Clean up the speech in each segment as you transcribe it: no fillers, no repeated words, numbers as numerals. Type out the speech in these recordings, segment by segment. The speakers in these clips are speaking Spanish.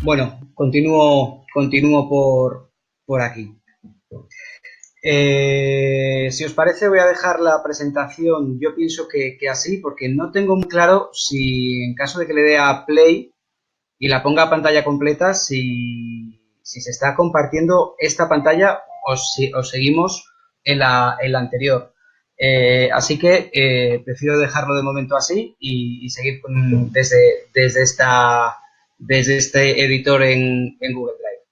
Bueno, continúo por aquí. Si os parece, voy a dejar la presentación, yo pienso que así, porque no tengo muy claro si en caso de que le dé a play y la ponga a pantalla completa, si se está compartiendo esta pantalla o seguimos en la anterior. Así que prefiero dejarlo de momento así y seguir desde este editor en Google Drive.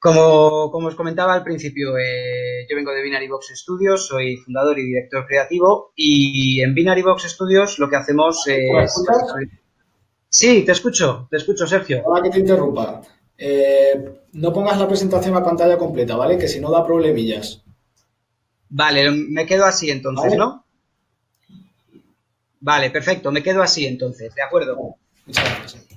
Como os comentaba al principio, yo vengo de Binary Box Studios, soy fundador y director creativo, y en Binary Box Studios lo que hacemos ¿Me es escuchas? básicamente... Sí, te escucho, Sergio. Ahora que te interrumpa. No pongas la presentación a pantalla completa, ¿vale? Que si no da problemillas, Vale, me quedo así entonces, ¿vale? ¿no? Vale, perfecto, me quedo así entonces, ¿de acuerdo? Vale, muchas gracias.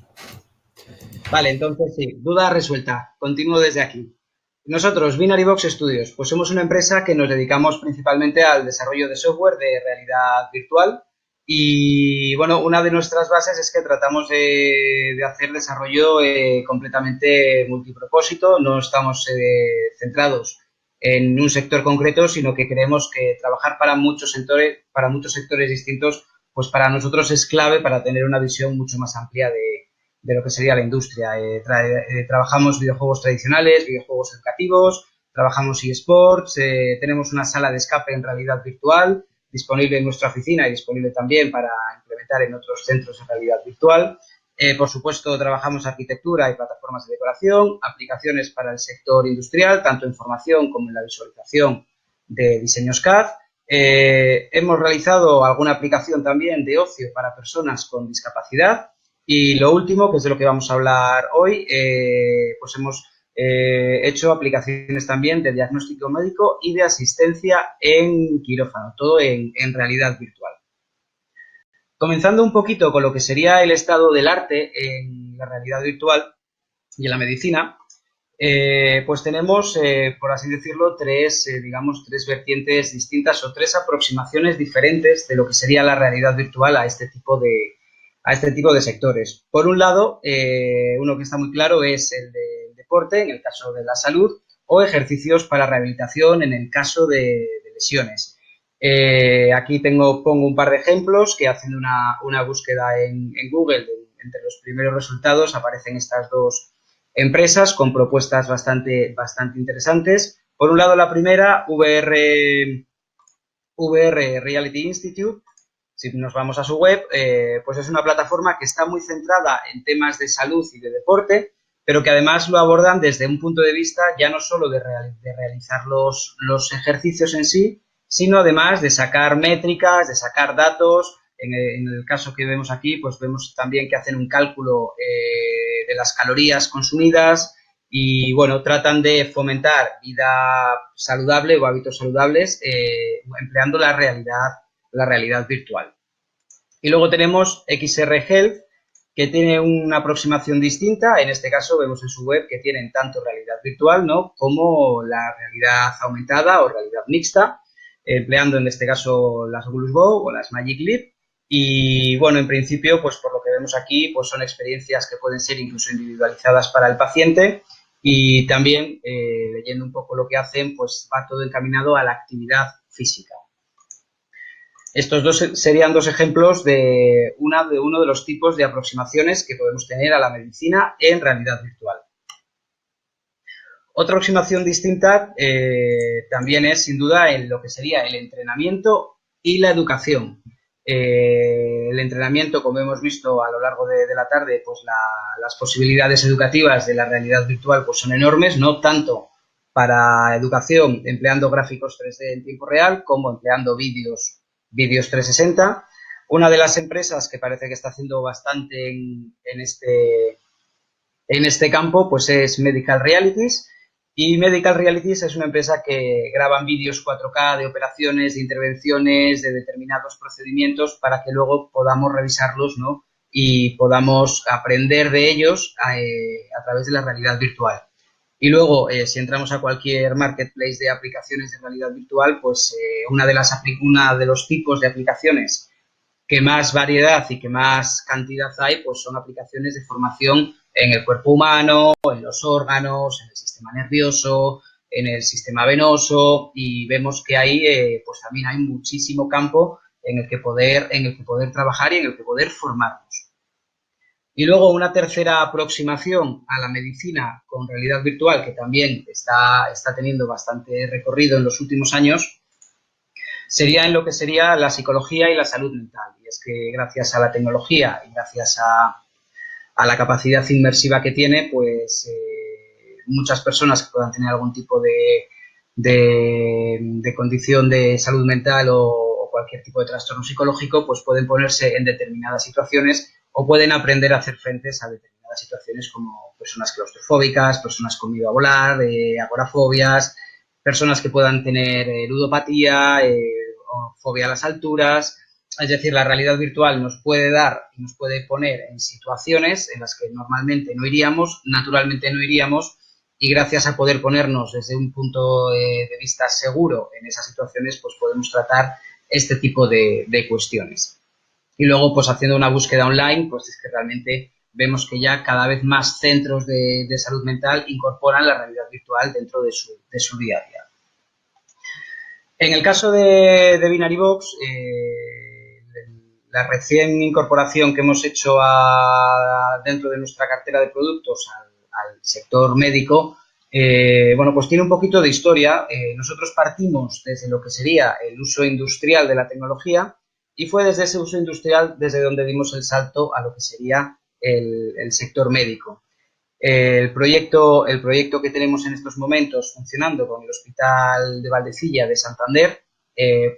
Vale, entonces sí, duda resuelta. Continúo desde aquí. Nosotros, Binary Box Studios, pues somos una empresa que nos dedicamos principalmente al desarrollo de software de realidad virtual y, bueno, una de nuestras bases es que tratamos de hacer desarrollo completamente multipropósito, no estamos centrados en un sector concreto, sino que creemos que trabajar para muchos sectores distintos, pues para nosotros es clave para tener una visión mucho más amplia de lo que sería la industria. Trabajamos videojuegos tradicionales, videojuegos educativos, trabajamos eSports, tenemos una sala de escape en realidad virtual disponible en nuestra oficina y disponible también para implementar en otros centros de realidad virtual. Por supuesto, trabajamos arquitectura y plataformas de decoración, aplicaciones para el sector industrial, tanto en formación como en la visualización de diseños CAD. Hemos realizado alguna aplicación también de ocio para personas con discapacidad. Y lo último, que es de lo que vamos a hablar hoy, pues hemos hecho aplicaciones también de diagnóstico médico y de asistencia en quirófano, todo en realidad virtual. Comenzando un poquito con lo que sería el estado del arte en la realidad virtual y en la medicina, pues tenemos, por así decirlo, tres vertientes distintas o tres aproximaciones diferentes de lo que sería la realidad virtual a este tipo de sectores. Por un lado, uno que está muy claro es el del deporte, en el caso de la salud, o ejercicios para rehabilitación en el caso de lesiones. Aquí pongo un par de ejemplos que haciendo una búsqueda en Google, entre los primeros resultados aparecen estas dos empresas con propuestas bastante interesantes. Por un lado, la primera, VR Reality Institute. Si nos vamos a su web, pues es una plataforma que está muy centrada en temas de salud y de deporte, pero que además lo abordan desde un punto de vista ya no solo de realizar los ejercicios en sí, sino además de sacar métricas, de sacar datos. En el caso que vemos aquí, pues vemos también que hacen un cálculo de las calorías consumidas y, bueno, tratan de fomentar vida saludable o hábitos saludables empleando la realidad virtual. Y luego tenemos XR Health, que tiene una aproximación distinta. En este caso vemos en su web que tienen tanto realidad virtual, ¿no?, como la realidad aumentada o realidad mixta, empleando en este caso las Oculus Go o las Magic Leap. Y, bueno, en principio, pues por lo que vemos aquí, pues son experiencias que pueden ser incluso individualizadas para el paciente y también, leyendo un poco lo que hacen, pues va todo encaminado a la actividad física. Estos serían dos ejemplos de uno de los tipos de aproximaciones que podemos tener a la medicina en realidad virtual. Otra aproximación distinta también es, sin duda, en lo que sería el entrenamiento y la educación. El entrenamiento, como hemos visto a lo largo de la tarde, pues las posibilidades educativas de la realidad virtual pues son enormes, no tanto para educación empleando gráficos 3D en tiempo real como empleando vídeos 360. Una de las empresas que parece que está haciendo bastante en este campo pues es Medical Realities. Y Medical Realities es una empresa que graban vídeos 4K de operaciones, de intervenciones, de determinados procedimientos para que luego podamos revisarlos, ¿no?, y podamos aprender de ellos a través de la realidad virtual. Y luego, si entramos a cualquier marketplace de aplicaciones de realidad virtual, pues una de los tipos de aplicaciones que más variedad y que más cantidad hay, pues son aplicaciones de formación en el cuerpo humano, en los órganos, en el sistema nervioso, en el sistema venoso, y vemos que ahí pues también hay muchísimo campo en el que poder trabajar y en el que poder formarnos. Y luego una tercera aproximación a la medicina con realidad virtual, que también está teniendo bastante recorrido en los últimos años, sería en lo que sería la psicología y la salud mental. Y es que gracias a la tecnología y gracias a la capacidad inmersiva que tiene, pues muchas personas que puedan tener algún tipo de condición de salud mental o cualquier tipo de trastorno psicológico, pues pueden ponerse en determinadas situaciones o pueden aprender a hacer frentes a determinadas situaciones, como personas claustrofóbicas, personas con miedo a volar, agorafobias, personas que puedan tener ludopatía o fobia a las alturas. Es decir, la realidad virtual nos puede dar y nos puede poner en situaciones en las que normalmente no iríamos, naturalmente no iríamos, y gracias a poder ponernos desde un punto de vista seguro en esas situaciones, pues podemos tratar este tipo de cuestiones. Y luego, pues haciendo una búsqueda online, pues es que realmente vemos que ya cada vez más centros de salud mental incorporan la realidad virtual dentro de su día a día. En el caso de Binary Box, la recién incorporación que hemos hecho dentro de nuestra cartera de productos al sector médico, bueno, pues tiene un poquito de historia. Nosotros partimos desde lo que sería el uso industrial de la tecnología y fue desde ese uso industrial desde donde dimos el salto a lo que sería el sector médico. El proyecto que tenemos en estos momentos funcionando con el Hospital de Valdecilla de Santander,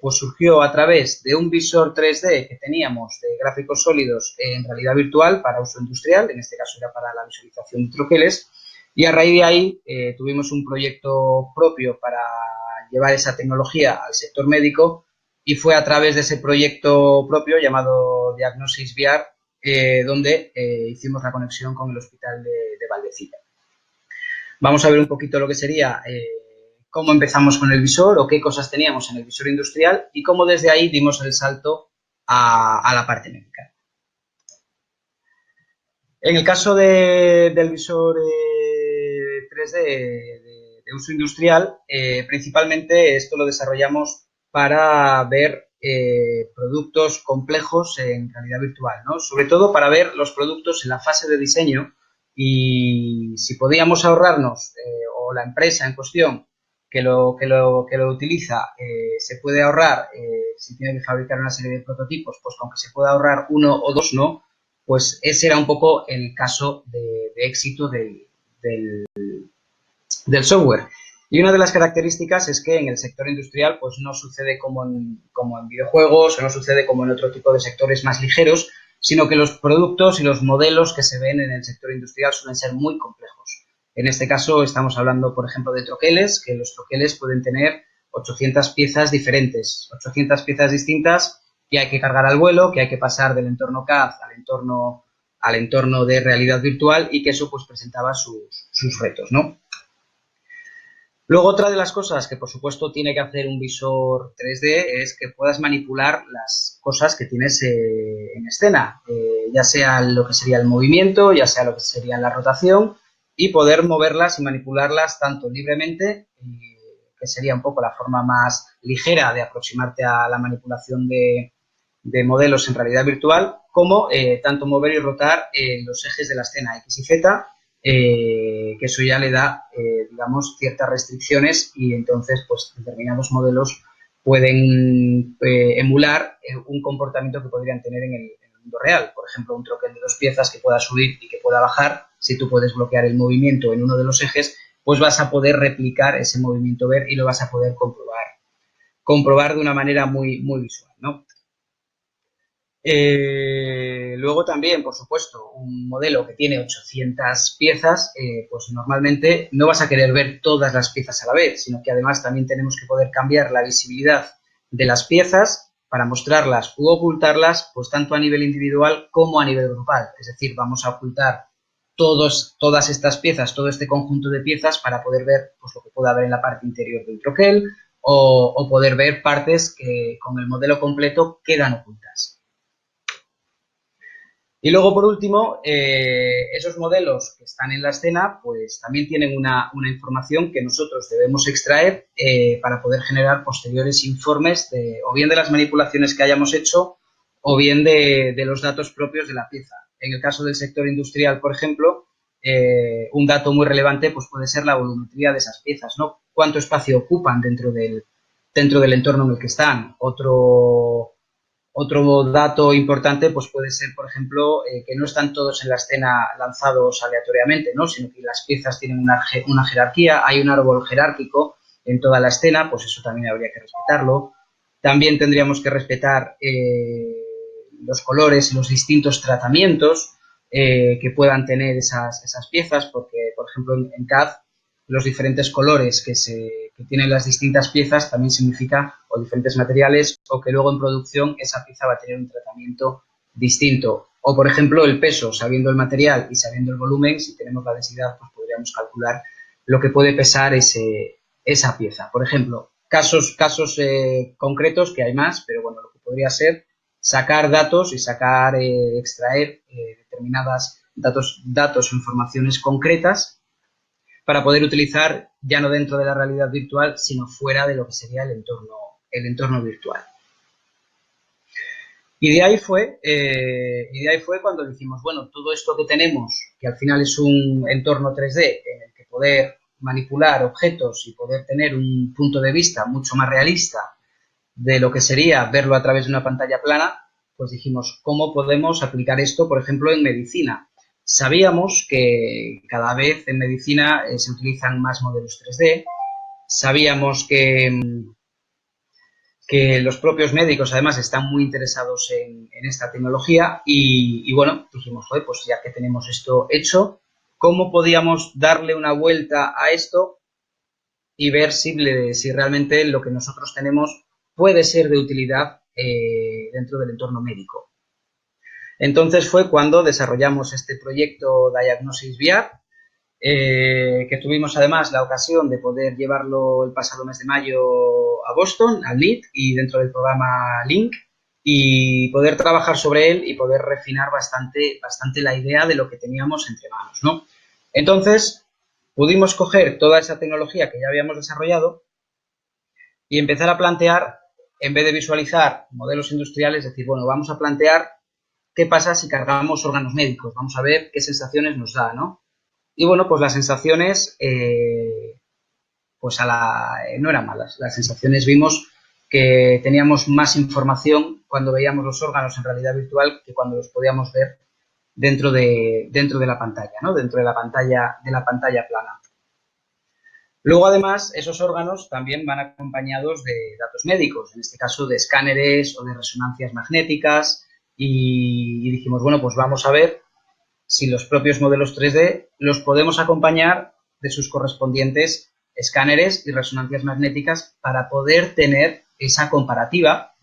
pues surgió a través de un visor 3D que teníamos de gráficos sólidos en realidad virtual para uso industrial, en este caso era para la visualización de troqueles, y a raíz de ahí tuvimos un proyecto propio para llevar esa tecnología al sector médico y fue a través de ese proyecto propio llamado Diagnosis VR donde hicimos la conexión con el Hospital de Valdecilla. Vamos a ver un poquito lo que sería cómo empezamos con el visor o qué cosas teníamos en el visor industrial y cómo desde ahí dimos el salto a la parte médica. En el caso del visor 3D de uso industrial, principalmente esto lo desarrollamos para ver productos complejos en realidad virtual, ¿no? Sobre todo para ver los productos en la fase de diseño y si podíamos ahorrarnos o la empresa en cuestión que lo utiliza se puede ahorrar, si tiene que fabricar una serie de prototipos, pues con que se pueda ahorrar uno o dos, ¿no? Pues ese era un poco el caso de éxito del software. Y una de las características es que en el sector industrial pues no sucede como en videojuegos o no sucede como en otro tipo de sectores más ligeros, sino que los productos y los modelos que se ven en el sector industrial suelen ser muy complejos. En este caso estamos hablando, por ejemplo, de troqueles, que los troqueles pueden tener 800 piezas diferentes, 800 piezas distintas que hay que cargar al vuelo, que hay que pasar del entorno CAD al entorno de realidad virtual y que eso pues presentaba sus retos, ¿no? Luego, otra de las cosas que, por supuesto, tiene que hacer un visor 3D es que puedas manipular las cosas que tienes en escena, ya sea lo que sería el movimiento, ya sea lo que sería la rotación, y poder moverlas y manipularlas tanto libremente, que sería un poco la forma más ligera de aproximarte a la manipulación de modelos en realidad virtual, como tanto mover y rotar los ejes de la escena X y Z, que eso ya le da, digamos, ciertas restricciones y entonces, pues, determinados modelos pueden emular un comportamiento que podrían tener en el mundo real. Por ejemplo, un troquel de 2 piezas que pueda subir y que pueda bajar. Si tú puedes bloquear el movimiento en uno de los ejes, pues vas a poder replicar ese movimiento ver y lo vas a poder comprobar de una manera muy, muy visual, ¿no? Luego también, por supuesto, un modelo que tiene 800 piezas, pues normalmente no vas a querer ver todas las piezas a la vez, sino que además también tenemos que poder cambiar la visibilidad de las piezas para mostrarlas u ocultarlas, pues tanto a nivel individual como a nivel grupal. Es decir, vamos a ocultar todas estas piezas, todo este conjunto de piezas para poder ver pues, lo que pueda haber en la parte interior del troquel o poder ver partes que con el modelo completo quedan ocultas. Y luego, por último, esos modelos que están en la escena, pues también tienen una información que nosotros debemos extraer para poder generar posteriores informes o bien de las manipulaciones que hayamos hecho o bien de los datos propios de la pieza. En el caso del sector industrial, por ejemplo, un dato muy relevante pues puede ser la volumetría de esas piezas, ¿no? Cuánto espacio ocupan dentro del entorno en el que están. Otro dato importante pues puede ser, por ejemplo, que no están todos en la escena lanzados aleatoriamente, ¿no? Sino que las piezas tienen una jerarquía, hay un árbol jerárquico en toda la escena, pues eso también habría que respetarlo. También tendríamos que respetar los colores y los distintos tratamientos que puedan tener esas piezas, porque, por ejemplo, en CAD los diferentes colores que tienen las distintas piezas también significa, o diferentes materiales, o que luego en producción esa pieza va a tener un tratamiento distinto. O, por ejemplo, el peso, sabiendo el material y sabiendo el volumen, si tenemos la densidad, pues podríamos calcular lo que puede pesar esa pieza. Por ejemplo, casos concretos, que hay más, pero bueno, lo que podría ser sacar datos y extraer determinadas datos o informaciones concretas para poder utilizar ya no dentro de la realidad virtual, sino fuera de lo que sería el entorno virtual. Y de ahí fue cuando dijimos, bueno, todo esto que tenemos, que al final es un entorno 3D en el que poder manipular objetos y poder tener un punto de vista mucho más realista de lo que sería verlo a través de una pantalla plana, pues dijimos, ¿cómo podemos aplicar esto, por ejemplo, en medicina? Sabíamos que cada vez en medicina se utilizan más modelos 3D, sabíamos que los propios médicos además están muy interesados en esta tecnología y bueno, dijimos, pues ya que tenemos esto hecho, ¿cómo podíamos darle una vuelta a esto y ver si realmente lo que nosotros tenemos puede ser de utilidad dentro del entorno médico? Entonces fue cuando desarrollamos este proyecto Diagnosis VR, que tuvimos además la ocasión de poder llevarlo el pasado mes de mayo a Boston, al LEED, y dentro del programa Link, y poder trabajar sobre él y poder refinar bastante la idea de lo que teníamos entre manos, ¿no? Entonces, pudimos coger toda esa tecnología que ya habíamos desarrollado y empezar a plantear, en vez de visualizar modelos industriales, decir, bueno, vamos a plantear qué pasa si cargamos órganos médicos, vamos a ver qué sensaciones nos da, ¿no? Y bueno, pues las sensaciones no eran malas. Las sensaciones vimos que teníamos más información cuando veíamos los órganos en realidad virtual que cuando los podíamos ver dentro de la pantalla, ¿no? Dentro de la pantalla plana. Luego, además, esos órganos también van acompañados de datos médicos, en este caso de escáneres o de resonancias magnéticas, y dijimos, bueno, pues vamos a ver si los propios modelos 3D los podemos acompañar de sus correspondientes escáneres y resonancias magnéticas para poder tener esa comparativa.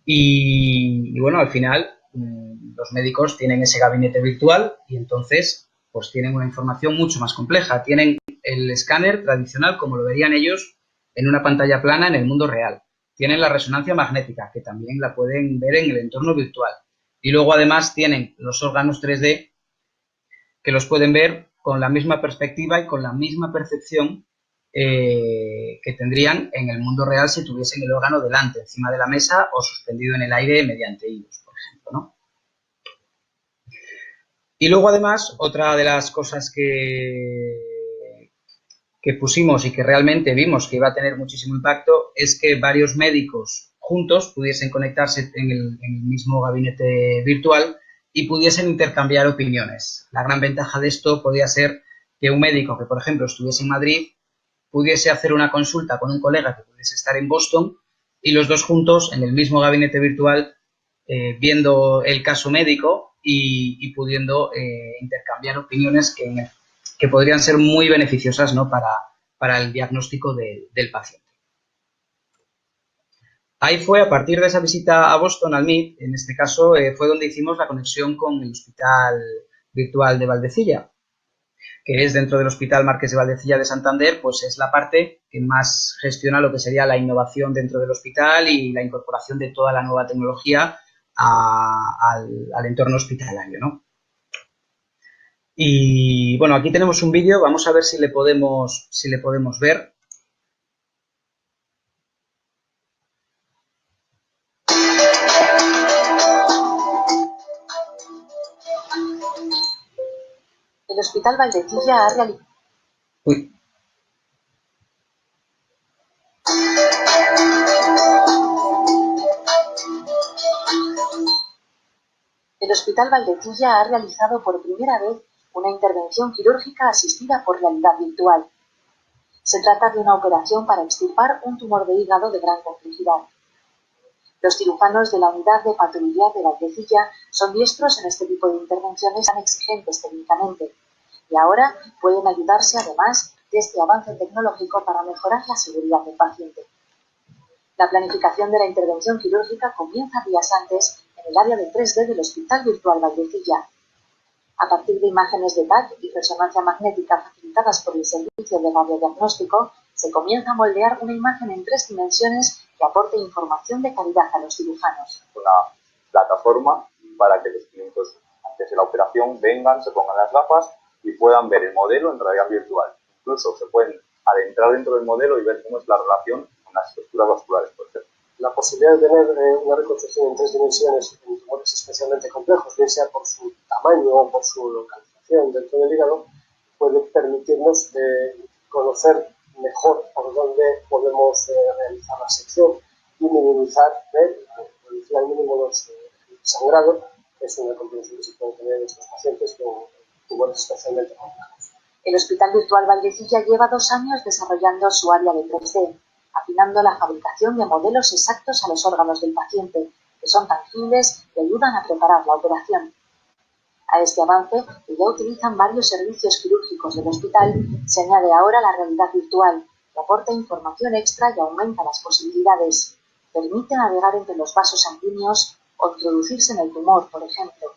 Y bueno, al final los médicos tienen ese gabinete virtual y entonces pues tienen una información mucho más compleja. Tienen el escáner tradicional como lo verían ellos en una pantalla plana en el mundo real. Tienen la resonancia magnética, que también la pueden ver en el entorno virtual. Y luego además tienen los órganos 3D que los pueden ver con la misma perspectiva y con la misma percepción que tendrían en el mundo real si tuviesen el órgano delante, encima de la mesa o suspendido en el aire mediante hilos, por ejemplo, ¿no? Y luego además, otra de las cosas que pusimos y que realmente vimos que iba a tener muchísimo impacto es que varios médicos juntos pudiesen conectarse en el mismo gabinete virtual y pudiesen intercambiar opiniones. La gran ventaja de esto podía ser que un médico que, por ejemplo, estuviese en Madrid pudiese hacer una consulta con un colega que pudiese estar en Boston y los dos juntos en el mismo gabinete virtual viendo el caso médico y pudiendo intercambiar opiniones que podrían ser muy beneficiosas, ¿no? para el diagnóstico del paciente. Ahí fue, a partir de esa visita a Boston, al MIT, en este caso, fue donde hicimos la conexión con el Hospital Virtual de Valdecilla, que es dentro del Hospital Marqués de Valdecilla de Santander, pues es la parte que más gestiona lo que sería la innovación dentro del hospital y la incorporación de toda la nueva tecnología al entorno hospitalario, ¿no? Y bueno, aquí tenemos un vídeo, vamos a ver si le podemos ver. El Hospital Valdecilla ha realizado... El Hospital Valdecilla ha realizado por primera vez una intervención quirúrgica asistida por realidad virtual. Se trata de una operación para extirpar un tumor de hígado de gran complejidad. Los cirujanos de la unidad de patología de Valdecilla son diestros en este tipo de intervenciones tan exigentes técnicamente y ahora pueden ayudarse además de este avance tecnológico para mejorar la seguridad del paciente. La planificación de la intervención quirúrgica comienza días antes en el área de 3D del Hospital Virtual Valdecilla. A partir de imágenes de TAC y resonancia magnética facilitadas por el servicio de radiodiagnóstico, se comienza a moldear una imagen en 3 dimensiones que aporte información de calidad a los cirujanos. Una plataforma para que los clínicos antes de la operación vengan, se pongan las gafas y puedan ver el modelo en realidad virtual. Incluso se pueden adentrar dentro del modelo y ver cómo es la relación con las estructuras vasculares, por ejemplo. La posibilidad de tener una reconstrucción en 3 dimensiones en tumores especialmente complejos, bien sea por su tamaño o por su localización dentro del hígado, puede permitirnos conocer mejor por dónde podemos realizar la sección y minimizar, reducir al mínimo los sangrados, que es una complicación que se puede tener en estos pacientes con tumores especialmente complejos. El Hospital Virtual Valdecilla lleva 2 años desarrollando su área de 3D, afinando la fabricación de modelos exactos a los órganos del paciente, que son tangibles y ayudan a preparar la operación. A este avance, que ya utilizan varios servicios quirúrgicos del hospital, se añade ahora la realidad virtual, que aporta información extra y aumenta las posibilidades. Permite navegar entre los vasos sanguíneos o introducirse en el tumor, por ejemplo.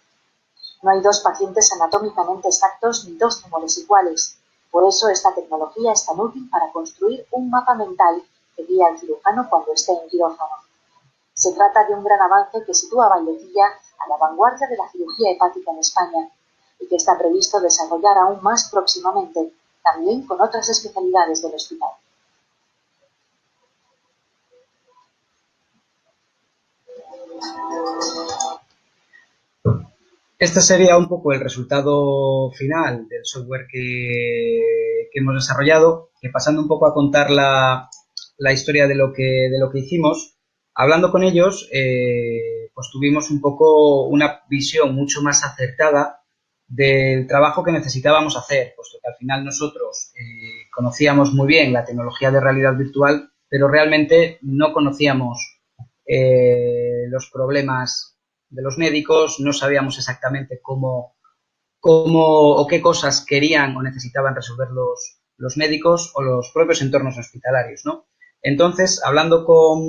No hay 2 pacientes anatómicamente exactos ni 2 tumores iguales. Por eso esta tecnología es tan útil para construir un mapa mental que guía al cirujano cuando esté en quirófano. Se trata de un gran avance que sitúa a Valdecilla a la vanguardia de la cirugía hepática en España y que está previsto desarrollar aún más próximamente, también con otras especialidades del hospital. Este sería un poco el resultado final del software que hemos desarrollado, que pasando un poco a contar la historia de lo que hicimos, hablando con ellos, pues tuvimos un poco una visión mucho más acertada del trabajo que necesitábamos hacer, puesto que al final nosotros conocíamos muy bien la tecnología de realidad virtual, pero realmente no conocíamos los problemas de los médicos, no sabíamos exactamente cómo o qué cosas querían o necesitaban resolver los médicos o los propios entornos hospitalarios, ¿no? Entonces, hablando con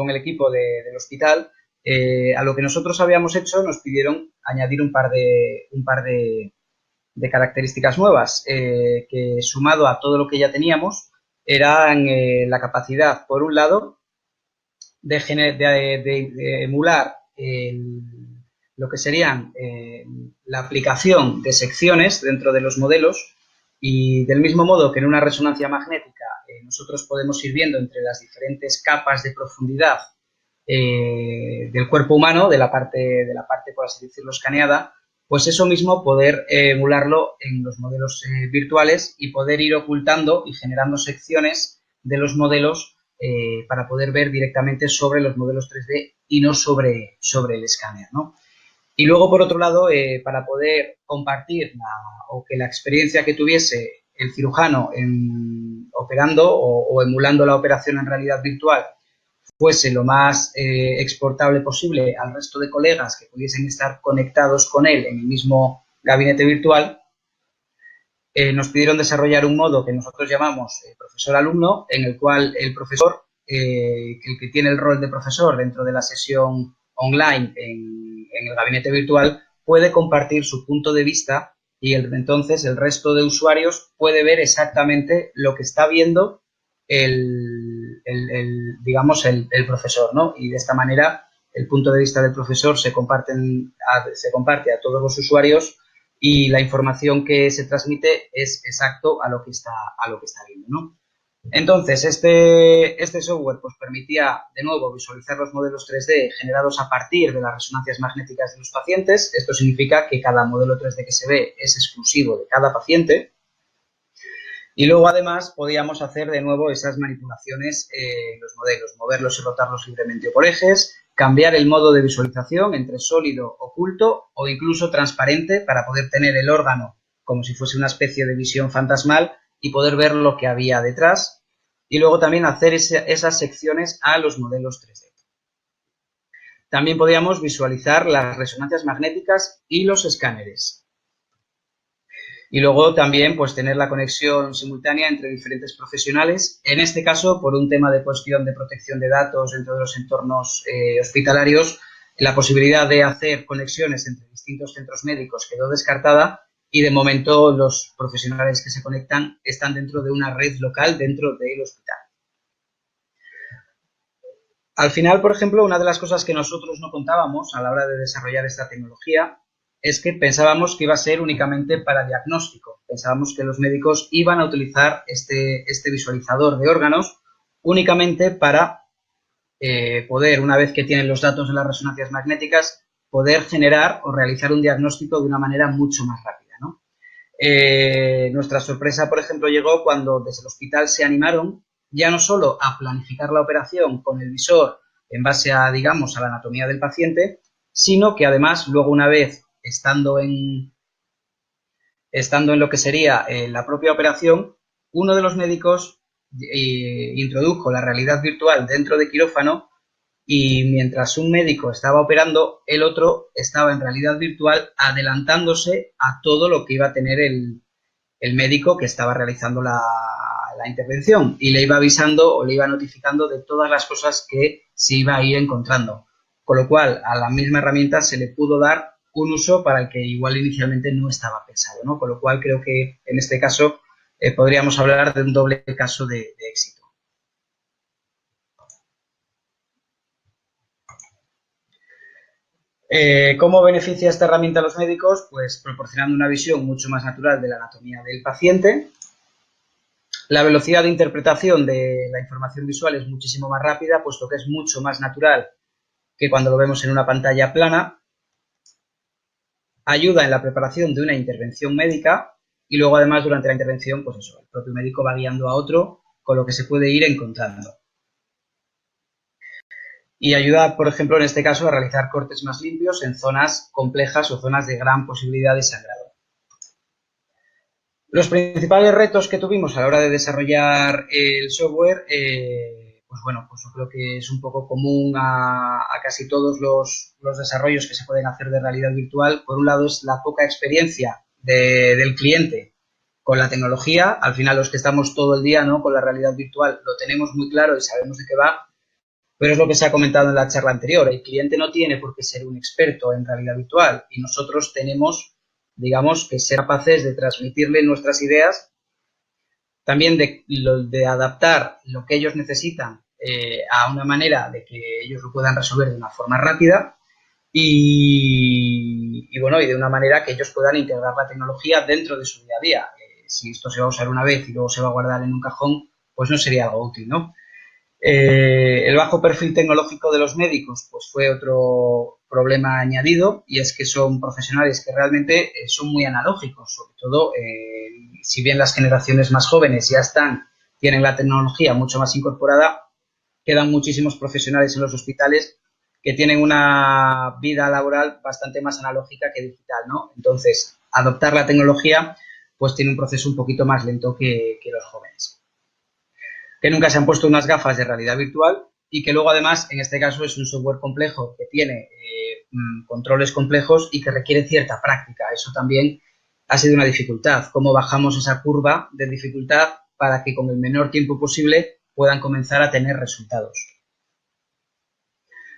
el equipo del hospital, a lo que nosotros habíamos hecho nos pidieron añadir un par de características nuevas que, sumado a todo lo que ya teníamos, eran la capacidad, por un lado, de emular lo que serían la aplicación de secciones dentro de los modelos, y del mismo modo que en una resonancia magnética nosotros podemos ir viendo entre las diferentes capas de profundidad del cuerpo humano, de la parte, por así decirlo, escaneada, pues eso mismo poder emularlo en los modelos virtuales y poder ir ocultando y generando secciones de los modelos para poder ver directamente sobre los modelos 3D y no sobre el escáner, ¿no? Y luego, por otro lado, para poder compartir o que la experiencia que tuviese el cirujano operando o emulando la operación en realidad virtual fuese lo más exportable posible al resto de colegas que pudiesen estar conectados con él en el mismo gabinete virtual, nos pidieron desarrollar un modo que nosotros llamamos profesor-alumno, en el cual el profesor, el que tiene el rol de profesor dentro de la sesión online en el gabinete virtual, puede compartir su punto de vista y entonces el resto de usuarios puede ver exactamente lo que está viendo el digamos, el profesor, ¿no? Y de esta manera el punto de vista del profesor se comparte a todos los usuarios y la información que se transmite es exacto a lo que está viendo, ¿no? Entonces, este software pues, permitía, de nuevo, visualizar los modelos 3D generados a partir de las resonancias magnéticas de los pacientes. Esto significa que cada modelo 3D que se ve es exclusivo de cada paciente. Y luego, además, podíamos hacer, de nuevo, esas manipulaciones en los modelos, moverlos y rotarlos libremente por ejes, cambiar el modo de visualización entre sólido, oculto o incluso transparente para poder tener el órgano como si fuese una especie de visión fantasmal y poder ver lo que había detrás. Y luego también hacer esas secciones a los modelos 3D. También podíamos visualizar las resonancias magnéticas y los escáneres. Y luego también pues, tener la conexión simultánea entre diferentes profesionales. En este caso, por un tema de cuestión de protección de datos dentro de los entornos hospitalarios, la posibilidad de hacer conexiones entre distintos centros médicos quedó descartada. Y de momento los profesionales que se conectan están dentro de una red local dentro del hospital. Al final, por ejemplo, una de las cosas que nosotros no contábamos a la hora de desarrollar esta tecnología es que pensábamos que iba a ser únicamente para diagnóstico. Pensábamos que los médicos iban a utilizar este visualizador de órganos únicamente para poder, una vez que tienen los datos de las resonancias magnéticas, poder generar o realizar un diagnóstico de una manera mucho más rápida. Nuestra sorpresa, por ejemplo, llegó cuando desde el hospital se animaron ya no solo a planificar la operación con el visor en base a, digamos, a la anatomía del paciente, sino que además luego una vez estando en lo que sería la propia operación, uno de los médicos introdujo la realidad virtual dentro de quirófano y mientras un médico estaba operando, el otro estaba en realidad virtual adelantándose a todo lo que iba a tener el médico que estaba realizando la intervención y le iba avisando o le iba notificando de todas las cosas que se iba a ir encontrando. Con lo cual, a la misma herramienta se le pudo dar un uso para el que igual inicialmente no estaba pensado, ¿no? Con lo cual, creo que en este caso podríamos hablar de un doble caso de éxito. ¿Cómo beneficia esta herramienta a los médicos? Pues proporcionando una visión mucho más natural de la anatomía del paciente. La velocidad de interpretación de la información visual es muchísimo más rápida, puesto que es mucho más natural que cuando lo vemos en una pantalla plana. Ayuda en la preparación de una intervención médica y luego además durante la intervención, pues eso, el propio médico va guiando a otro con lo que se puede ir encontrando. Y ayuda, por ejemplo, en este caso, a realizar cortes más limpios en zonas complejas o zonas de gran posibilidad de sangrado. Los principales retos que tuvimos a la hora de desarrollar el software, pues bueno, pues yo creo que es un poco común a casi todos los desarrollos que se pueden hacer de realidad virtual. Por un lado es la poca experiencia del cliente con la tecnología. Al final los que estamos todo el día, ¿no?, con la realidad virtual lo tenemos muy claro y sabemos de qué va. Pero es lo que se ha comentado en la charla anterior. El cliente no tiene por qué ser un experto en realidad virtual y nosotros tenemos, digamos, que ser capaces de transmitirle nuestras ideas, también de adaptar lo que ellos necesitan a una manera de que ellos lo puedan resolver de una forma rápida y bueno, y de una manera que ellos puedan integrar la tecnología dentro de su día a día. Si esto se va a usar una vez y luego se va a guardar en un cajón, pues no sería algo útil, ¿no? El bajo perfil tecnológico de los médicos pues fue otro problema añadido y es que son profesionales que realmente son muy analógicos, sobre todo si bien las generaciones más jóvenes ya tienen la tecnología mucho más incorporada, quedan muchísimos profesionales en los hospitales que tienen una vida laboral bastante más analógica que digital, ¿no? Entonces, adoptar la tecnología pues tiene un proceso un poquito más lento que los jóvenes, que nunca se han puesto unas gafas de realidad virtual y que luego además en este caso es un software complejo que tiene controles complejos y que requiere cierta práctica. Eso también ha sido una dificultad. ¿Cómo bajamos esa curva de dificultad para que con el menor tiempo posible puedan comenzar a tener resultados?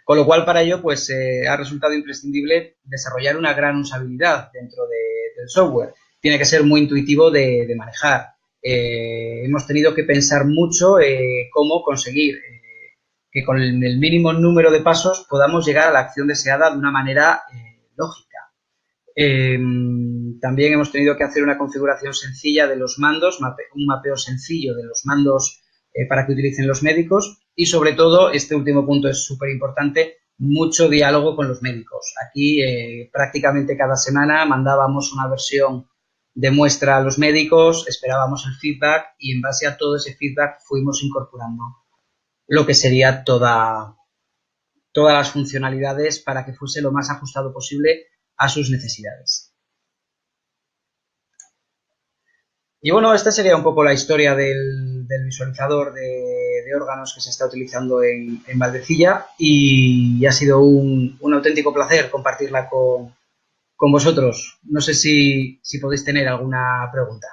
Con lo cual para ello pues ha resultado imprescindible desarrollar una gran usabilidad dentro del software. Tiene que ser muy intuitivo de manejar. hemos tenido que pensar mucho cómo conseguir que con el mínimo número de pasos podamos llegar a la acción deseada de una manera lógica. También hemos tenido que hacer una configuración sencilla de los mandos, un mapeo sencillo de los mandos para que utilicen los médicos y, sobre todo, este último punto es súper importante, mucho diálogo con los médicos. Aquí prácticamente cada semana mandábamos una versión de muestra a los médicos, esperábamos el feedback y en base a todo ese feedback fuimos incorporando lo que sería todas las funcionalidades para que fuese lo más ajustado posible a sus necesidades. Y bueno, esta sería un poco la historia del visualizador de órganos que se está utilizando en Valdecilla y ha sido un auténtico placer compartirla con vosotros. No sé si podéis tener alguna pregunta.